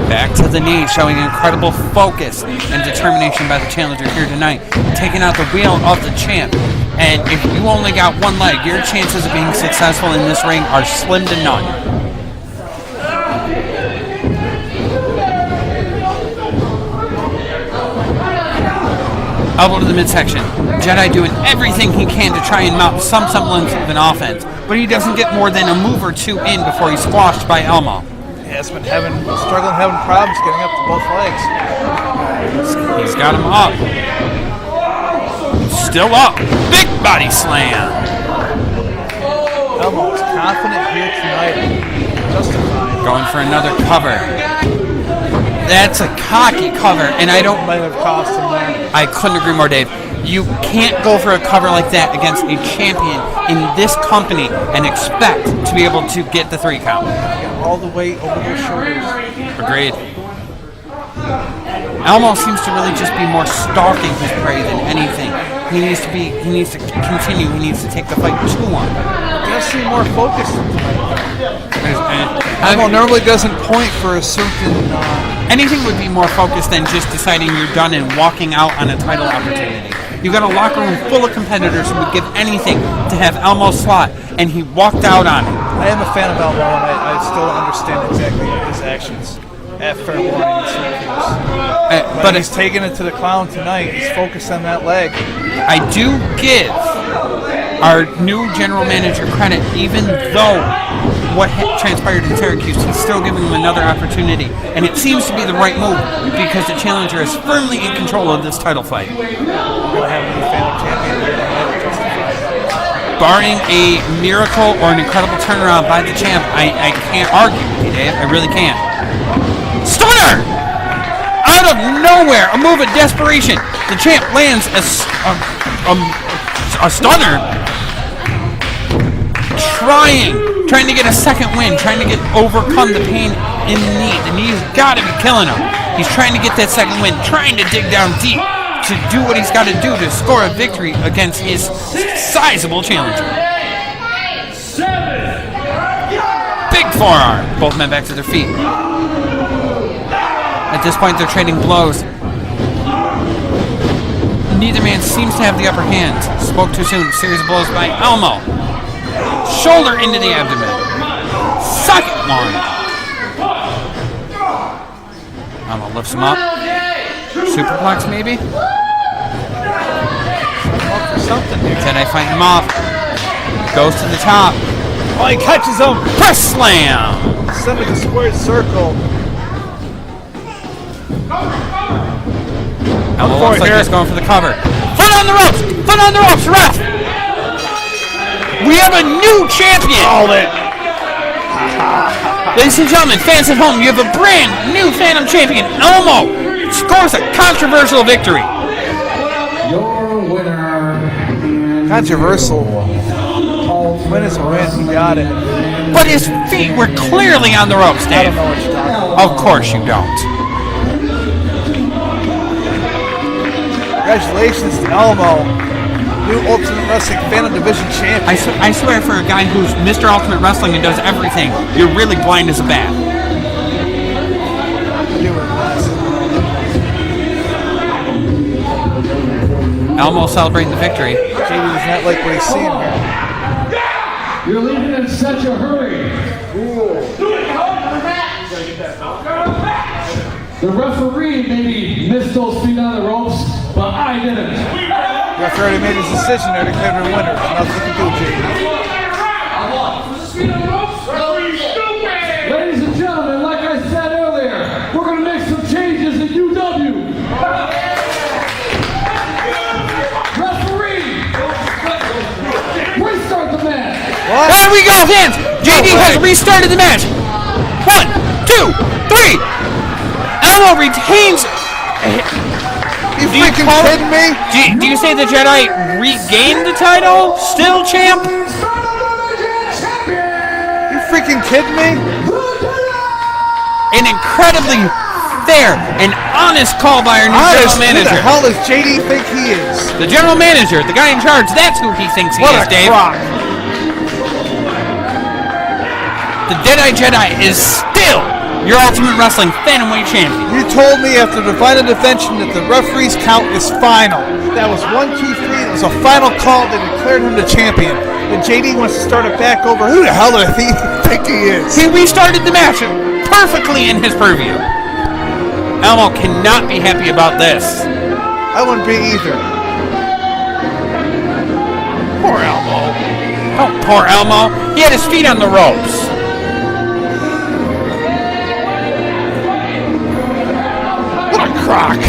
Speaker 5: Back to the knee, showing incredible focus and determination by the challenger here tonight, taking out the wheel of the champ. And if you only got one leg, your chances of being successful in this ring are slim to none. Elbow to the midsection. Jedi doing everything he can to try and mount some semblance of an offense, but he doesn't get more than a move or 2 in before he's squashed by Elmo.
Speaker 3: Yeah, it's been struggling, having problems getting up to both legs.
Speaker 5: He's got him up. Still up. Big body slam.
Speaker 3: Elmo is confident here tonight. Justified.
Speaker 5: Going for another cover. That's a cocky cover, and I don't.
Speaker 3: Might have cost him there.
Speaker 5: I couldn't agree more, Dave. You can't go for a cover like that against a champion in this company and expect to be able to get the 3 count.
Speaker 3: All the way over their shoulders.
Speaker 5: Agreed. Elmo seems to really just be more stalking his prey than anything. He needs to continue. He needs to take the fight 2-1.
Speaker 3: I guess seem more focused tonight. Elmo normally doesn't point for a certain.
Speaker 5: Anything would be more focused than just deciding you're done and walking out on a title opportunity. You got a locker room full of competitors who would give anything to have Elmo slot, and he walked out on it.
Speaker 3: I am a fan of Elmo, and I still don't understand exactly his actions at fair warning and Syracuse. But he's taking it to the clown tonight. He's focused on that leg.
Speaker 5: I do give our new general manager credit, even though what transpired in Syracuse, he's still giving him another opportunity, and it seems to be the right move because the challenger is firmly in control of this title fight. Barring a miracle or an incredible turnaround by the champ, I can't argue with you, Dave. I really can't. Stunner! Out of nowhere, a move of desperation. The champ lands a stunner. Trying to get a second win, trying to overcome the pain in the knee. The knee's got to be killing him. He's trying to get that second win, trying to dig down deep to do what he's got to do to score a victory against his sizable challenger. Big forearm. Both men back to their feet. At this point, they're trading blows. Neither man seems to have the upper hand. Spoke too soon. Series of blows by Elmo. Shoulder into the abdomen. Second one. Elmo lifts him up. Superplex maybe? Teddy fighting him off. Goes to the top.
Speaker 3: Oh, he catches him.
Speaker 5: Press slam.
Speaker 3: Sending a squared circle.
Speaker 5: Elmo looks like he's going for the cover. Foot on the ropes! Foot on the ropes, ref! We have a new champion! Ladies and gentlemen, fans at home, you have a brand new Phantom champion. Elmo scores a controversial victory.
Speaker 4: Your winner.
Speaker 3: Controversial. Win is a win. He got it.
Speaker 5: But his feet were clearly on the ropes, Dave.
Speaker 3: I don't know what you're talking about.
Speaker 5: Of course you don't.
Speaker 3: Congratulations to Elmo, new Ultimate Wrestling Phantom Division champion.
Speaker 5: I swear for a guy who's Mr. Ultimate Wrestling and does everything, you're really blind as a bat. Elmo celebrating the victory.
Speaker 3: JD does not like what he's seeing here.
Speaker 4: You're leaving in such a hurry. The referee maybe missed those feet on the ropes, but I didn't.
Speaker 3: The referee already made his decision there to declare her winner. Nothing to do, JD.
Speaker 4: Ladies and gentlemen, like I said earlier, we're going to make some changes in UW. Referee, restart the match.
Speaker 5: There we go, hands! JD has restarted the match. 1, 2, 3. Elmo retains.
Speaker 3: You freaking kidding me?
Speaker 5: Do you say the Jedi regained the title? Still champ?
Speaker 3: You freaking kidding me?
Speaker 5: An incredibly fair and honest call by our new general manager.
Speaker 3: Who the hell does JD think he is?
Speaker 5: The general manager, the guy in charge, that's who he thinks he is, Dave.
Speaker 3: Crock.
Speaker 5: The Jedi is still your Ultimate Wrestling Phantomweight champion.
Speaker 3: You told me after the final intervention that the referee's count is final. That was 1, 2, 3. It was a final call that declared him the champion. And JD wants to start it back over. Who the hell do I think he is?
Speaker 5: He restarted the match perfectly in his purview. Elmo cannot be happy about this.
Speaker 3: I wouldn't be either. Poor Elmo.
Speaker 5: Oh, poor Elmo. He had his feet on the ropes.
Speaker 3: Croc.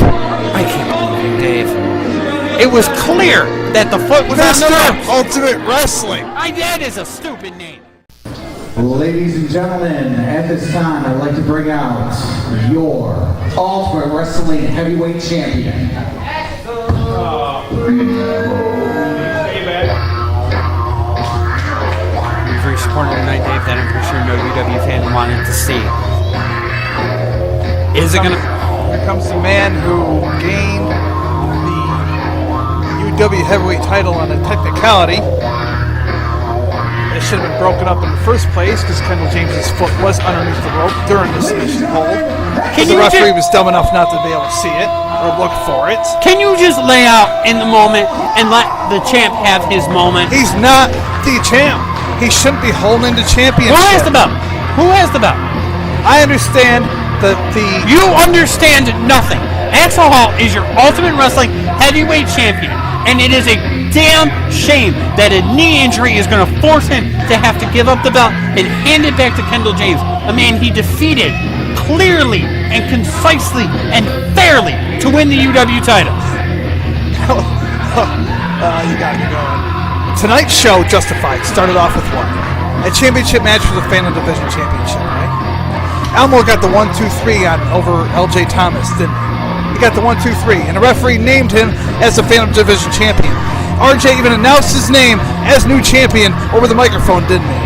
Speaker 5: I can't believe you, Dave. It was clear that the foot was on the ropes.
Speaker 3: Ultimate Wrestling.
Speaker 5: That is a stupid name.
Speaker 4: Ladies and gentlemen, at this time, I'd like to bring out your Ultimate Wrestling Heavyweight Champion.
Speaker 5: Very supportive tonight, Dave, that I'm pretty sure no UW fan wanted to see. Is it going to...
Speaker 3: Here comes the man who gained the UW heavyweight title on a technicality. As that should have been broken up in the first place because Kendall James's foot was underneath the rope during the submission hold. The referee was dumb enough not to be able to see it or look for it.
Speaker 5: Can you just lay out in the moment and let the champ have his moment?
Speaker 3: He's not the champ. He shouldn't be holding the championship.
Speaker 5: Who has the belt? Who has the belt?
Speaker 3: I understand that
Speaker 5: You understand nothing. Axel Hall is your Ultimate Wrestling heavyweight champion, and it is a damn shame that a knee injury is going to force him to have to give up the belt and hand it back to Kendall James, a man he defeated clearly and concisely and fairly to win the UW title.
Speaker 3: You got me going. Tonight's show, Justified, started off with what? A championship match for the Phantom Division Championship, right? Elmore got the 1-2-3 on over LJ Thomas, didn't he? He got the 1-2-3, and the referee named him as the Phantom Division Champion. RJ even announced his name as new champion over the microphone, didn't he?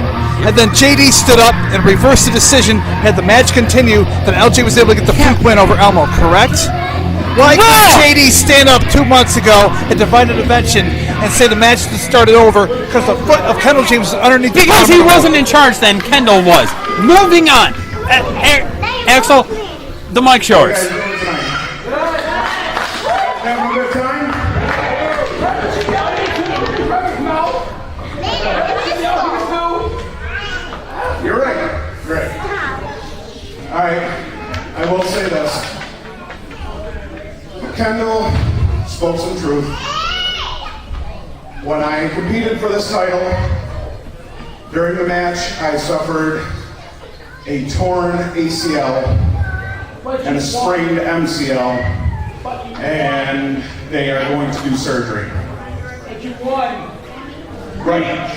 Speaker 3: And then JD stood up and reversed the decision, had the match continue, then LJ was able to get the fluke win over Elmo, correct? Why did JD stand up 2 months ago at Divided Invention and say the match started over because the foot of Kendall James was underneath the
Speaker 5: Because he wasn't in charge then, Kendall was. Moving on. Axel, the mic's yours.
Speaker 6: Having a good time? You're right. Right. All right. I will say this. Kendall spoke some truth. When I competed for this title, during the match, I suffered a torn ACL and a sprained MCL, and they are going to do surgery.
Speaker 7: But you won.
Speaker 6: Right.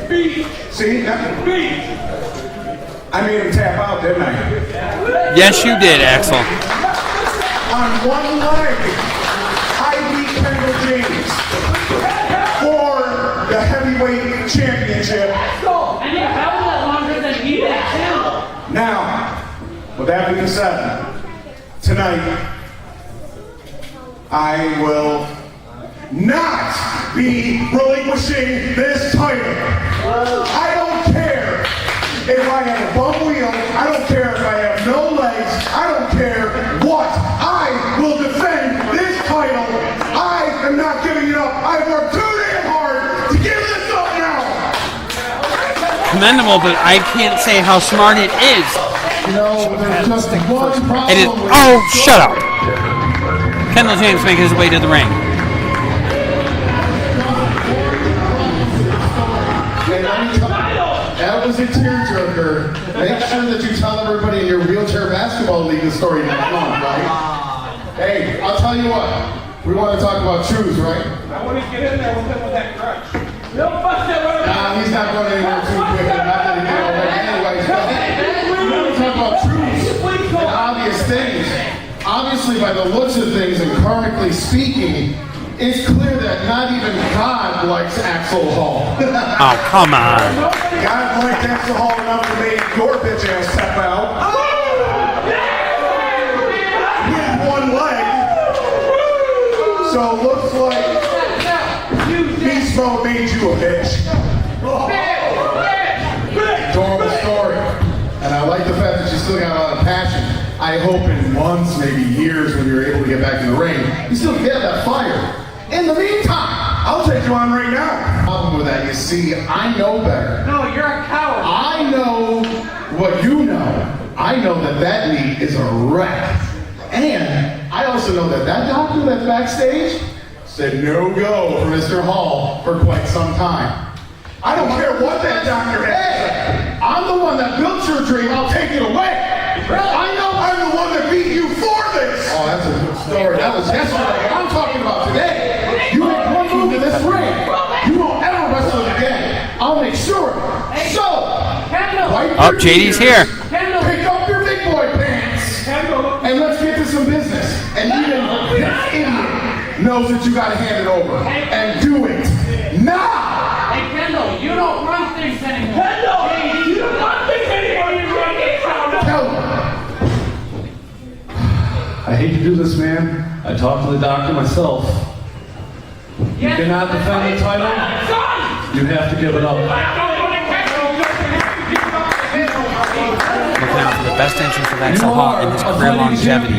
Speaker 7: Beat.
Speaker 6: See? I made him tap out, didn't I?
Speaker 5: Yes, you did, Axel.
Speaker 6: On one leg, I beat Kendall James for the heavyweight championship.
Speaker 7: And you held it longer than he did, too.
Speaker 6: Now, with that being said, tonight, I will not be relinquishing this title. I don't care if I have a bum wheel. I don't care if I have no legs. I don't care what. I will defend this title. I am not giving it up. I've worked too damn hard to give this up now.
Speaker 5: Commendable, but I can't say how smart it is.
Speaker 6: You know, there's just one problem.
Speaker 5: It is. Oh, shut up. Kendall James making his way to the ring.
Speaker 6: That was a tearjerker. Make sure that you tell everybody in your wheelchair basketball league the story next month, right? Hey, I'll tell you what. We want to talk about shoes, right?
Speaker 7: I want to get in there with him with that crutch. Don't bust that right.
Speaker 6: Nah, he's not going anywhere too quick. Not that he did already. Anyways, but hey, we want to talk about shoes and obvious things. Obviously, by the looks of things and karmically speaking, it's clear that not even God likes Axel Hall.
Speaker 5: Oh, come on.
Speaker 6: God liked Axel Hall enough to make your bitch ass step out. With one leg. So looks like Beast Mode made you a bitch. Adorable story. And I like the fact that you still got a lot of passion. I hope in months, maybe years, when you're able to get back in the ring, you still get that fire. In the meantime, I'll take you on right now. Problem with that, you see, I know better.
Speaker 7: No, you're a coward.
Speaker 6: I know what you know. I know that that knee is a wreck. And I also know that that doctor that's backstage said no go for Mr. Hall for quite some time. I don't care what that doctor has to say. I'm the one that built your dream. I'll take it away. I know I'm the one that beat you for this. Oh, that's a good story. That was yesterday. I'm talking about today. You make one move in this ring, you won't ever wrestle again. I'll make sure. So,
Speaker 5: Oh, JD's here.
Speaker 6: pick up your big boy pants and let's get to some business. And even this idiot knows that you gotta hand it over. And do it now.
Speaker 7: Hey, Kendall, you don't run things anymore. Kendall, you don't run things anymore. You run things anymore.
Speaker 6: Tell him.
Speaker 8: I hate to do this, man. I talked to the doctor myself. You cannot defend the title. You have to give it up.
Speaker 5: looking out for the best interest of Axel Hall and his career longevity.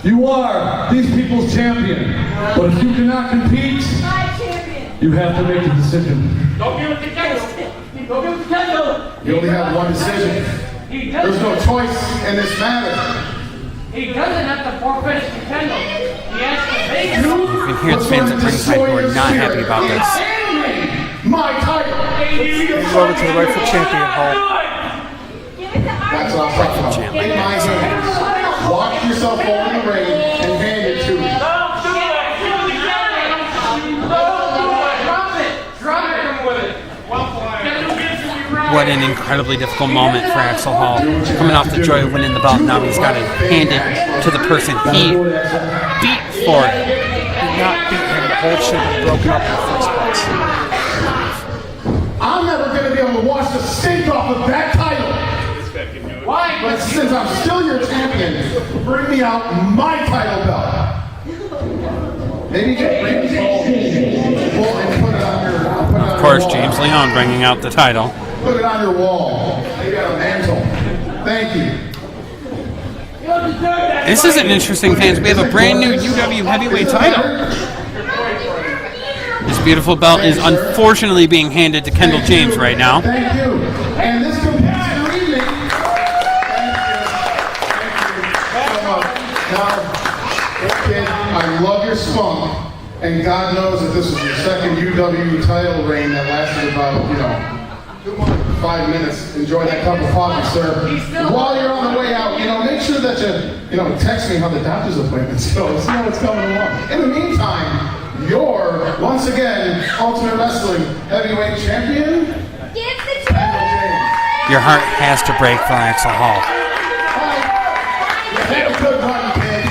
Speaker 8: You are these people's champion. But if you cannot compete, you have to make a decision.
Speaker 7: Don't give it to Kendall. Don't give it to Kendall.
Speaker 6: You only have one decision. There's no choice in this matter.
Speaker 7: He doesn't have to forfeit it to Kendall. He has to pay it.
Speaker 5: You can hear the fans at ringside who are not happy about this.
Speaker 6: My title.
Speaker 3: Move over to the rightful champion, Hall.
Speaker 6: That's what I'm talking about. In my hands. Walk yourself over the ring and hand it to me.
Speaker 5: What an incredibly difficult moment for Axel Hall. Coming off the joy of winning the belt, now he's got to hand it to the person he beat for it.
Speaker 3: Did not beat him. The hold should have been broken up in the first place.
Speaker 6: I'm never going to be able to wash the stink off of that title.
Speaker 7: Why?
Speaker 6: But since I'm still your champion, bring me out my title belt. Maybe you can bring me wall and put it on your.
Speaker 5: Of course, James Leon bringing out the title.
Speaker 6: Put it on your wall. Maybe on a mantle. Thank you.
Speaker 5: This is an interesting, fans. We have a brand new UW heavyweight title. This beautiful belt is unfortunately being handed to Kendall James right now.
Speaker 6: Thank you. And this completes your evening. Thank you. Now, kid, I love your spunk, and God knows that this is your second UW title reign that lasted about, 5 minutes. Enjoy that cup of coffee, sir. While you're on the way out, make sure that you, text me how the doctor's appointments go. See how it's coming along. In the meantime, you're, once again, Ultimate Wrestling Heavyweight Champion, Kendall James.
Speaker 5: Your heart has to break for Axel Hall.
Speaker 6: Have a good run, kid.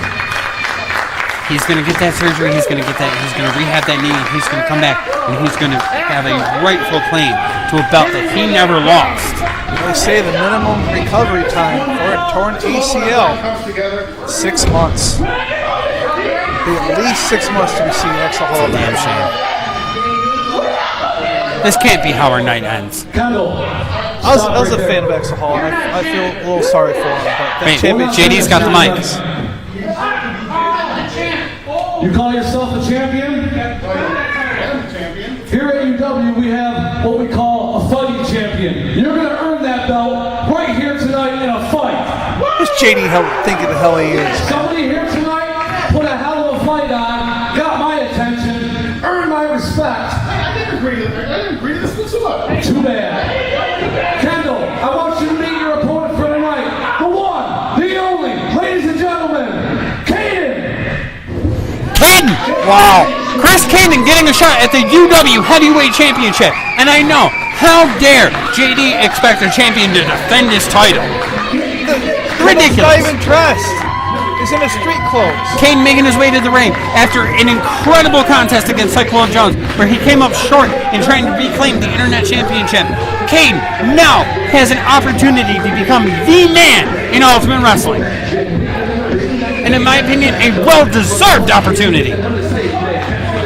Speaker 5: He's going to get that surgery. He's going to rehab that knee. He's going to come back, and he's going to have a rightful claim to a belt that he never lost.
Speaker 3: They say the minimum recovery time for a torn ACL, 6 months. Be at least 6 months to see Axel Hall
Speaker 5: Damn
Speaker 3: back.
Speaker 5: shame. This can't be how our night ends.
Speaker 3: I was a fan of Axel Hall. I feel a little sorry for him. But
Speaker 5: Wait,
Speaker 3: championship
Speaker 5: JD's got the mic.
Speaker 8: You call yourself a champion? Here at UW, we have what we call a fighting champion. You're going to earn that belt right here tonight in a fight.
Speaker 3: Who's JD thinking the hell he is?
Speaker 8: Somebody here tonight put a hell of a fight on, got my attention, earned my respect.
Speaker 6: I didn't agree to this whatsoever.
Speaker 8: Too bad. Kendall, I want you to meet your opponent for tonight. The one, the only, ladies and gentlemen,
Speaker 5: Caden! Wow. Chris Caden getting a shot at the UW Heavyweight Championship. And I know, how dare JD expect a champion to defend his title? Ridiculous.
Speaker 3: He's not even dressed. He's in his street clothes.
Speaker 5: Caden making his way to the ring after an incredible contest against Cyclone Jones, where he came up short in trying to reclaim the Internet Championship. Caden now has an opportunity to become the man in Ultimate Wrestling. And in my opinion, a well-deserved opportunity.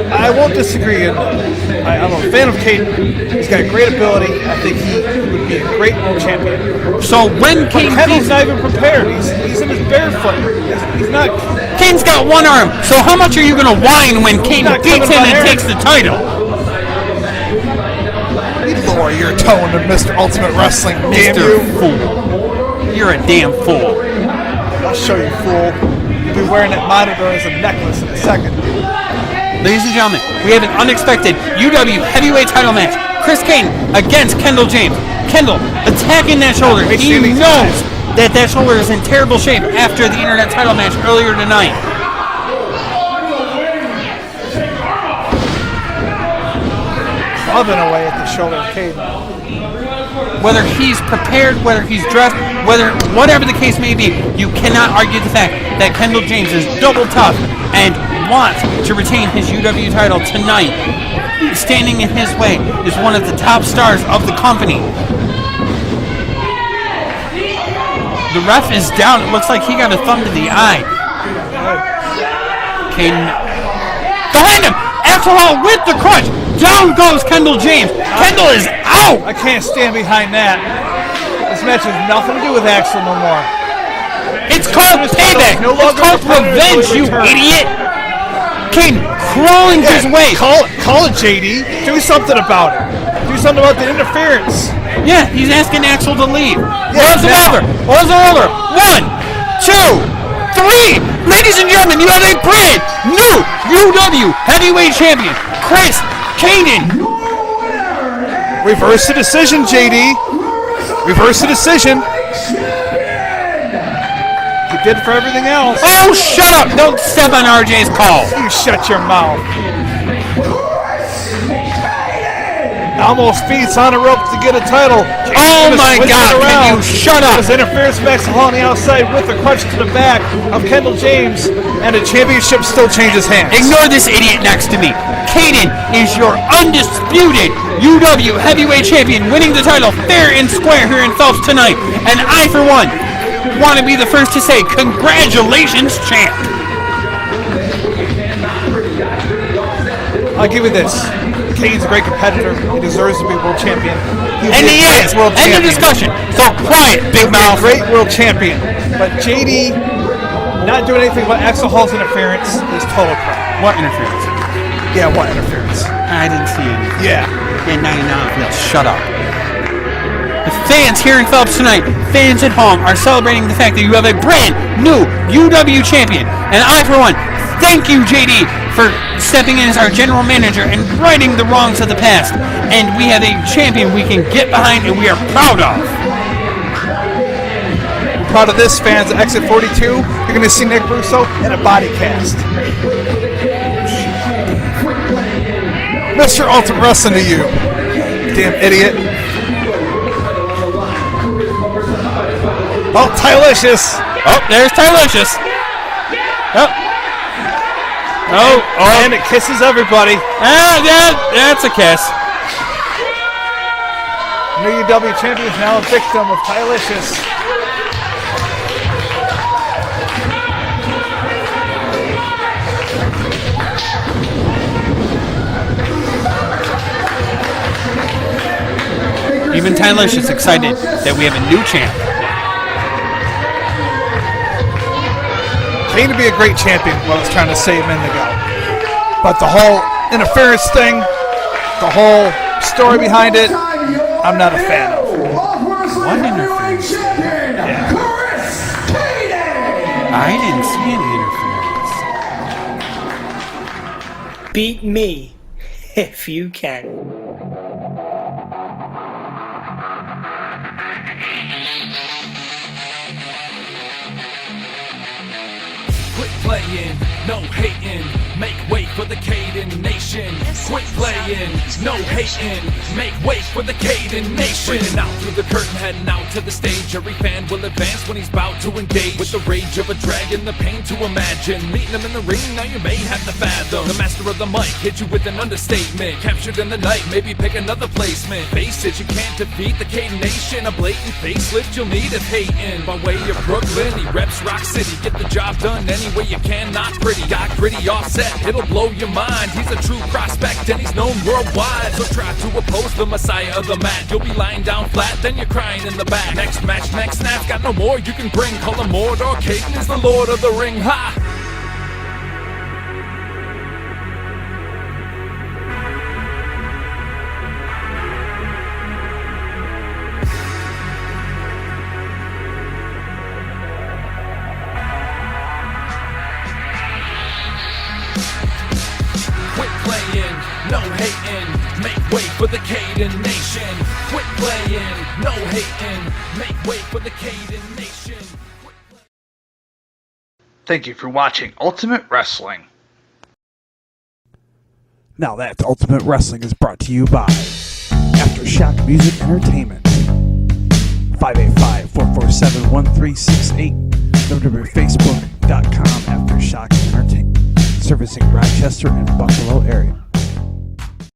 Speaker 3: I won't disagree. I'm a fan of Caden. He's got great ability. I think he would be a great world champion.
Speaker 5: So when Caden
Speaker 3: Kendall's not even prepared. He's in his barefoot. He's not.
Speaker 5: Caden's got one arm, so how much are you going to whine when Caden beats him and takes the title?
Speaker 1: You lower your tone to Mr. Ultimate Wrestling, damn
Speaker 5: Mr.
Speaker 1: you.
Speaker 5: Fool. You're a damn fool.
Speaker 1: I'll show you, fool. You'll be wearing that monitor as a necklace in a second.
Speaker 5: Ladies and gentlemen, we have an unexpected UW heavyweight title match. Chris Caden against Kendall James. Kendall attacking that shoulder. He knows that shoulder is in terrible shape after the Internet title match earlier tonight.
Speaker 3: Loving away at the shoulder of Caden.
Speaker 5: Whether he's prepared, whether he's dressed, whatever the case may be, you cannot argue the fact that Kendall James is double tough and wants to retain his UW title tonight. Standing in his way is one of the top stars of the company. The ref is down. It looks like he got a thumb to the eye. Caden behind him. Axel Hall with the crutch. Down goes Kendall James. Kendall is out.
Speaker 3: I can't stand behind that. This match has nothing to do with Axel no more.
Speaker 5: It's called payback. It's called revenge, you idiot. Kane crawling his way.
Speaker 3: Call it, JD. Do something about it. Do something about the interference.
Speaker 5: Yeah, he's asking Axel to leave.
Speaker 3: Yeah,
Speaker 5: Rolls him over. 1, 2, 3. Ladies and gentlemen, you have a brand new UW Heavyweight Champion, Chris Kanan.
Speaker 3: Reverse the decision, JD. Reverse the decision. You did for everything else.
Speaker 5: Oh, shut up. Don't step on RJ's call.
Speaker 3: You shut your mouth. Almost beats on a rope to get a title.
Speaker 5: Oh my God, can you shut up?
Speaker 3: There's interference from Axel on the outside with a crutch to the back of Kendall James, and the championship still changes hands.
Speaker 5: Ignore this idiot next to me. Kanan is your undisputed UW Heavyweight Champion, winning the title fair and square here in Phelps tonight. And I, for one, want to be the first to say congratulations, champ.
Speaker 3: I'll give you this. Kane's a great competitor. He deserves to be world champion.
Speaker 5: And he is. End of discussion. So quiet, big mouth.
Speaker 3: Great world champion. But JD not doing anything about Axel Hall's interference is total crap.
Speaker 5: What interference?
Speaker 3: Yeah, what interference?
Speaker 5: I didn't see anything.
Speaker 3: Yeah.
Speaker 5: And now you know. Shut up. The fans here in Phelps tonight, fans at home, are celebrating the fact that you have a brand new UW champion. And I, for one, thank you, JD, for stepping in as our general manager and righting the wrongs of the past. And we have a champion we can get behind and we are proud of.
Speaker 3: I'm proud of this, fans. At Exit 42, you're going to see Nick Russo in a body cast. Mr. Ultimate Wrestling to you, damn idiot. Oh, Tylicious.
Speaker 5: Oh, there's Tylicious. Oh. Oh,
Speaker 3: and it kisses everybody.
Speaker 5: That's a kiss.
Speaker 3: New UW champion is now a victim of Tylicious.
Speaker 5: Even Tylicious excited that we have a new champ.
Speaker 3: Kane to be a great champion, what I was trying to say a minute ago. But the whole interference thing, the whole story behind it, I'm not a fan of.
Speaker 5: What interference?
Speaker 3: Yeah.
Speaker 5: I didn't see any interference.
Speaker 9: Beat me, if you can.
Speaker 10: Quit playing, no hating, make way for the Caden Nation. Quit playing, no hating, make way for the Caden Nation. Breaking out through the curtain, heading out to the stage. Every fan will advance when he's about to engage. With the rage of a dragon, the pain to imagine. Meeting him in the ring, now you may have to fathom. The master of the mic hit you with an understatement. Captured in the night, maybe pick another placement. Face it, you can't defeat the Caden Nation. A blatant facelift, you'll need if hating. By way of Brooklyn, he reps Rock City. Get the job done any way you can, not pretty. Got gritty offset, it'll blow your mind. He's a true prospect and he's known worldwide. So try to oppose the messiah of the mat. You'll be lying down flat, then you're crying in the back. Next match, next snap, got no more you can bring. Call him Mordor, Caden is the Lord of the Ring. Ha! Quit playing, no hating, make way for the Caden Nation. Quit playing, no hating, make way for the Caden Nation.
Speaker 2: Thank you for watching Ultimate Wrestling.
Speaker 1: Now That's Ultimate Wrestling is brought to you by Aftershock Music Entertainment. 585-447-1368. www.facebook.com/Aftershock Entertainment. Servicing Rochester and Buffalo area.